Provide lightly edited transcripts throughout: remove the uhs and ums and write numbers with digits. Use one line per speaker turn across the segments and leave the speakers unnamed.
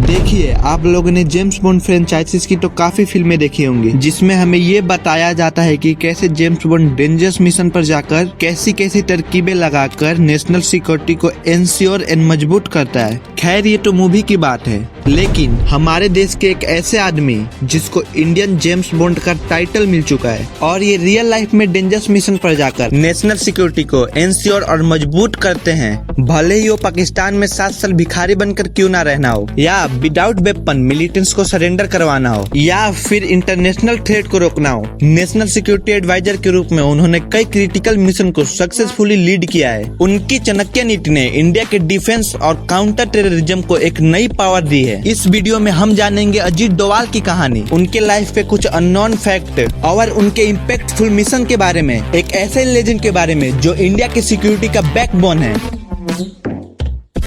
देखिए, आप लोगों ने जेम्स बॉन्ड फ्रेंचाइजीज की तो काफी फिल्में देखी होंगी, जिसमें हमें ये बताया जाता है कि कैसे जेम्स बॉन्ड डेंजरस मिशन पर जाकर कैसी कैसी तरकीबें लगाकर नेशनल सिक्योरिटी को इंश्योर एंड मजबूत करता है। खैर, ये तो मूवी की बात है, लेकिन हमारे देश के एक ऐसे आदमी जिसको इंडियन जेम्स बॉन्ड का टाइटल मिल चुका है और ये रियल लाइफ में डेंजरस मिशन पर जाकर नेशनल सिक्योरिटी को इंश्योर और मजबूत करते हैं, भले ही वो पाकिस्तान में 7 साल भिखारी बनकर क्यों ना रहना हो, या विदाउट वेपन मिलिटेंट्स को सरेंडर करवाना हो, या फिर इंटरनेशनल थ्रेट को रोकना हो। नेशनल सिक्योरिटी एडवाइजर के रूप में उन्होंने कई क्रिटिकल मिशन को सक्सेसफुली लीड किया है। उनकी चाणक्य नीति ने इंडिया के डिफेंस और काउंटर टेररिज्म को एक नई पावर दी है। इस वीडियो में हम जानेंगे अजीत डोभाल की कहानी, उनके लाइफ पे कुछ अननोन फैक्ट और उनके इम्पैक्टफुल मिशन के बारे में, एक ऐसे लेजेंड के बारे में जो इंडिया की सिक्योरिटी का बैकबोन है।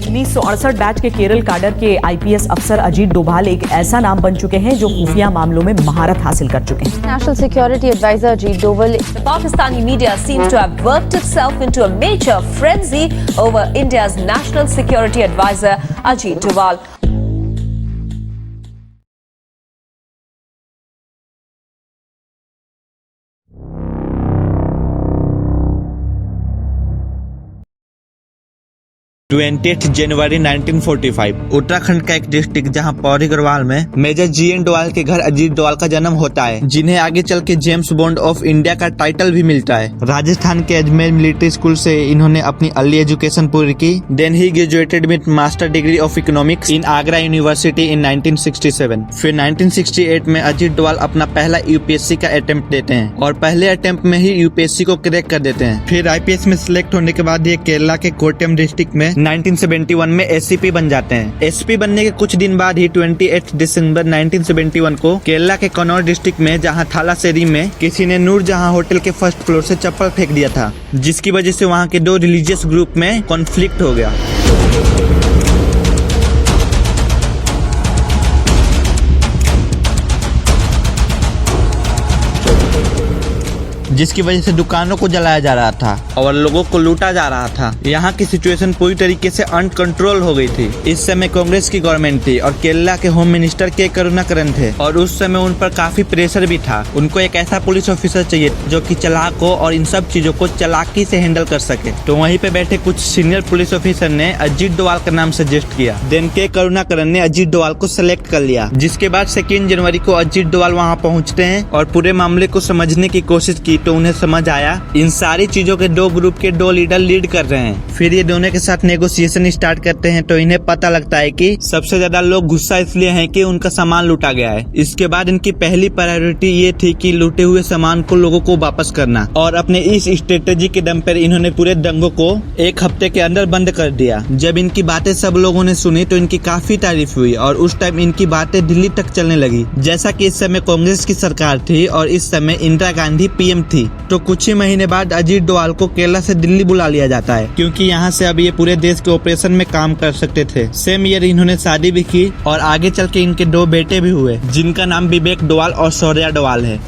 1968 बैच के केरल काडर के आईपीएस अफसर अजीत डोभाल एक ऐसा नाम बन चुके हैं जो खुफिया मामलों में महारत हासिल कर चुके हैं।
National Security Advisor Ajit Doval.
The Pakistani media seems to have worked itself into a major frenzy over India's National Security Advisor Ajit Doval.
जनवरी 1945 उत्तराखंड का एक डिस्ट्रिक्ट जहां पौड़ी गढ़वाल में मेजर जीएन डोभाल के घर अजीत डोभाल का जन्म होता है, जिन्हें आगे चल के जेम्स बॉन्ड ऑफ इंडिया का टाइटल भी मिलता है। राजस्थान के अजमेर मिलिट्री स्कूल से इन्होंने अपनी अर्ली एजुकेशन पूरी की। Then he graduated with master degree of economics in Agra university in 1967। फिर 1968 में अजीत डोभाल अपना पहला यूपीएससी का अटेम्प्ट देते हैं और पहले अटेम्प्ट में ही यूपीएससी को क्रैक कर देते हैं। फिर आईपीएस में सिलेक्ट होने के बाद ये केरला के कोट्टयम डिस्ट्रिक्ट में 1971 में एससीपी बन जाते हैं। एसपी बनने के कुछ दिन बाद ही 28 दिसंबर 1971 को केरला के कन्नौज डिस्ट्रिक्ट में जहां थालासेरी में किसी ने नूरजहां होटल के फर्स्ट फ्लोर से चप्पल फेंक दिया था, जिसकी वजह से वहां के 2 रिलीजियस ग्रुप में कॉन्फ्लिक्ट हो गया, जिसकी वजह से दुकानों को जलाया जा रहा था और लोगों को लूटा जा रहा था। यहाँ की सिचुएशन पूरी तरीके से अनकंट्रोल हो गई थी। इस समय कांग्रेस की गवर्नमेंट थी और केरला के होम मिनिस्टर के करुणाकरन थे और उस समय उन पर काफी प्रेशर भी था। उनको एक ऐसा पुलिस ऑफिसर चाहिए जो कि चालाक हो और इन सब चीजों को चालाकी से हैंडल कर सके। तो वहीं पे बैठे कुछ सीनियर पुलिस ऑफिसर ने अजीत डोभाल का नाम सजेस्ट किया। देन के करुणाकरन ने अजीत डोभाल को सिलेक्ट कर लिया, जिसके बाद 2 जनवरी को अजीत डोभाल वहाँ पहुँचते हैं और पूरे मामले को समझने की कोशिश की तो उन्हें समझ आया इन सारी चीजों के 2 ग्रुप के 2 लीडर लीड कर रहे हैं। फिर ये दोनों के साथ नेगोशिएशन स्टार्ट करते हैं तो इन्हें पता लगता है कि सबसे ज्यादा लोग गुस्सा इसलिए हैं कि उनका सामान लूटा गया है। इसके बाद इनकी पहली प्रायोरिटी ये थी कि लूटे हुए सामान को लोगों को वापस करना, और अपने इस स्ट्रेटेजी के दम पर इन्होंने पूरे दंगों को 1 हफ्ते के अंदर बंद कर दिया। जब इनकी बातें सब लोगों ने सुनी तो इनकी काफी तारीफ हुई और उस टाइम इनकी बातें दिल्ली तक चलने लगी। जैसा कि इस समय कांग्रेस की सरकार थी और इस समय इंदिरा गांधी पीएम थी, तो कुछ ही महीने बाद अजीत डोभाल को केरला से दिल्ली बुला लिया जाता है, क्योंकि यहाँ से अब ये पूरे देश के ऑपरेशन में काम कर सकते थे। सेम ईयर इन्होंने शादी भी की और आगे चल के इनके 2 बेटे भी हुए, जिनका नाम विवेक डोभाल और शौर्या डोभाल है।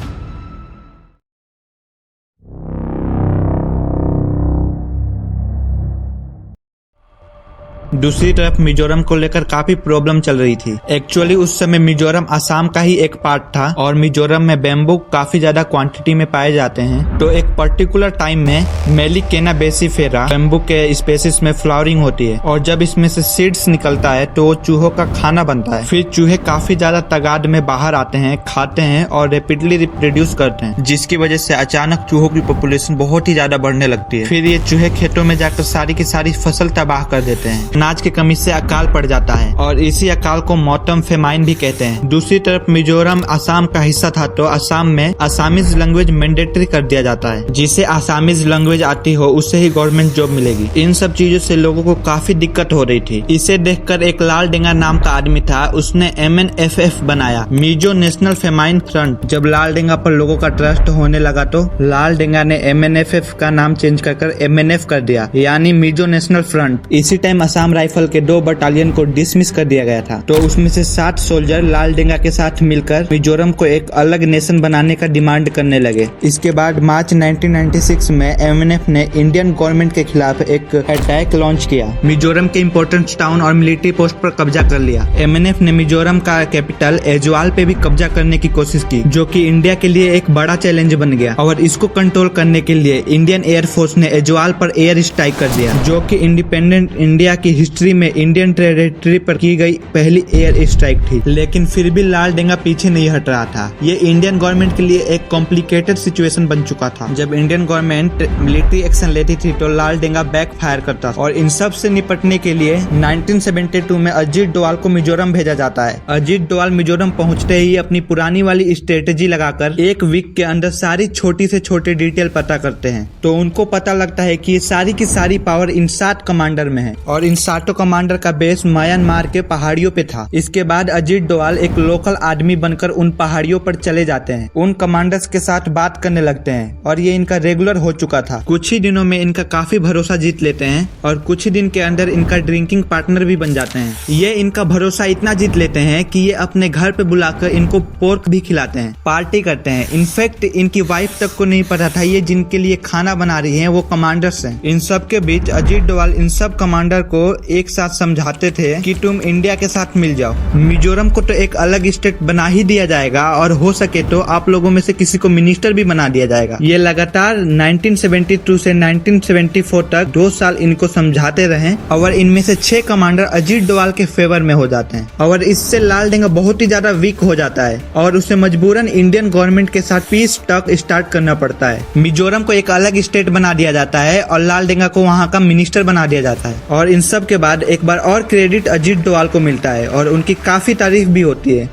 दूसरी तरफ मिजोरम को लेकर काफी प्रॉब्लम चल रही थी। एक्चुअली उस समय मिजोरम असम का ही एक पार्ट था और मिजोरम में बैम्बू काफी ज्यादा क्वांटिटी में पाए जाते हैं। तो एक पर्टिकुलर टाइम में मेलिकेना बेसिफेरा बैम्बू के स्पेसिस में फ्लावरिंग होती है और जब इसमें से सीड्स निकलता है तो वो चूहों का खाना बनता है। फिर चूहे काफी ज्यादा तादाद में बाहर आते हैं, खाते हैं और रेपिडली रिप्रोड्यूस करते हैं, जिसकी वजह से अचानक चूहों की पॉपुलेशन बहुत ही ज्यादा बढ़ने लगती है। फिर ये चूहे खेतों में जाकर सारी की सारी फसल तबाह कर देते हैं। अनाज की कमी से अकाल पड़ जाता है और इसी अकाल को मौतम फेमाइन भी कहते हैं। दूसरी तरफ मिजोरम असम का हिस्सा था तो असम में असामीज लैंग्वेज मैंडेटरी कर दिया जाता है। जिसे असामीज लैंग्वेज आती हो उससे ही गवर्नमेंट जॉब मिलेगी। इन सब चीजों से लोगों को काफी दिक्कत हो रही थी। इसे देखकर एक लाल डेंगा नाम का आदमी था, उसने MNFF बनाया, मिजो नेशनल फेमाइन फ्रंट। जब लाल डेंगा पर लोगों का ट्रस्ट होने लगा तो लाल डेंगा ने MNFF का नाम चेंज कर MNF कर दिया, यानी मिजो नेशनल फ्रंट। इसी टाइम असम राइफल के 2 बटालियन को डिसमिस कर दिया गया था। तो उसमें से 7 सोल्जर लाल डेंगा के साथ मिलकर मिजोरम को एक अलग नेशन बनाने का डिमांड करने लगे। इसके बाद मार्च 1996 में एमएनएफ ने इंडियन गवर्नमेंट के खिलाफ एक अटैक लॉन्च किया। मिजोरम के इंपॉर्टेंट टाउन और मिलिट्री पोस्ट पर कब्जा कर लिया। एमएनएफ ने मिजोरम का कैपिटल एजवाल पे भी कब्जा करने की कोशिश की, जो कि इंडिया के लिए एक बड़ा चैलेंज बन गया। और इसको कंट्रोल करने के लिए इंडियन एयरफोर्स ने एजवाल पर एयर स्ट्राइक कर दिया, जो कि इंडिपेंडेंट इंडिया की हिस्ट्री में इंडियन टेरिटरी पर की गई पहली एयर स्ट्राइक थी। लेकिन फिर भी लाल डेंगा पीछे नहीं हट रहा था। ये इंडियन गवर्नमेंट के लिए एक कॉम्प्लिकेटेड सिचुएशन बन चुका था। जब इंडियन गवर्नमेंट मिलिट्री एक्शन लेती थी तो लाल डेंगा बैक फायर करता था। और इन सब से निपटने के लिए 1972 में अजीत डोवाल को मिजोरम भेजा जाता है। अजीत डोवाल मिजोरम पहुंचते ही अपनी पुरानी वाली स्ट्रेटेजी लगाकर एक वीक के अंदर सारी छोटी से छोटी डिटेल पता करते हैं। तो उनको पता लगता है कि ये सारी की सारी पावर इन 7 कमांडर में है और इन 7 कमांडर का बेस म्यांमार के पहाड़ियों पे था। इसके बाद अजीत डोवाल एक लोकल आदमी बनकर उन पहाड़ियों पर चले जाते हैं, उन कमांडर्स के साथ बात करने लगते हैं और ये इनका रेगुलर हो चुका था। कुछ ही दिनों में इनका काफी भरोसा जीत लेते हैं और कुछ ही दिन के अंदर इनका ड्रिंकिंग पार्टनर भी बन जाते हैं। ये इनका भरोसा इतना जीत लेते हैं कि ये अपने घर पे बुलाकर इनको पोर्क भी खिलाते हैं, पार्टी करते हैं। इनफैक्ट इनकी वाइफ तक को नहीं पता था ये जिनके लिए खाना बना रही हैं वो कमांडर्स हैं। इन सब के बीच अजीत डोवाल इन सब कमांडर को एक साथ समझाते थे कि तुम इंडिया के साथ मिल जाओ, मिजोरम को तो एक अलग स्टेट बना ही दिया जाएगा और हो सके तो आप लोगों में से किसी को मिनिस्टर भी बना दिया जाएगा। ये लगातार 1972 से 1974 तक 2 साल इनको समझाते रहे और इनमें से 6 कमांडर अजीत डोवाल के फेवर में हो जाते हैं और इससे लाल डेंगा बहुत ही ज्यादा वीक हो जाता है और उसे मजबूरन इंडियन गवर्नमेंट के साथ पीस टॉक स्टार्ट करना पड़ता है। मिजोरम को एक अलग स्टेट बना दिया जाता है और लाल डेंगा को वहाँ का मिनिस्टर बना दिया जाता है। और इन सब के बाद एक बार और क्रेडिट अजीत डोवाल को मिलता है और उनकी काफी तारीफ भी होती है।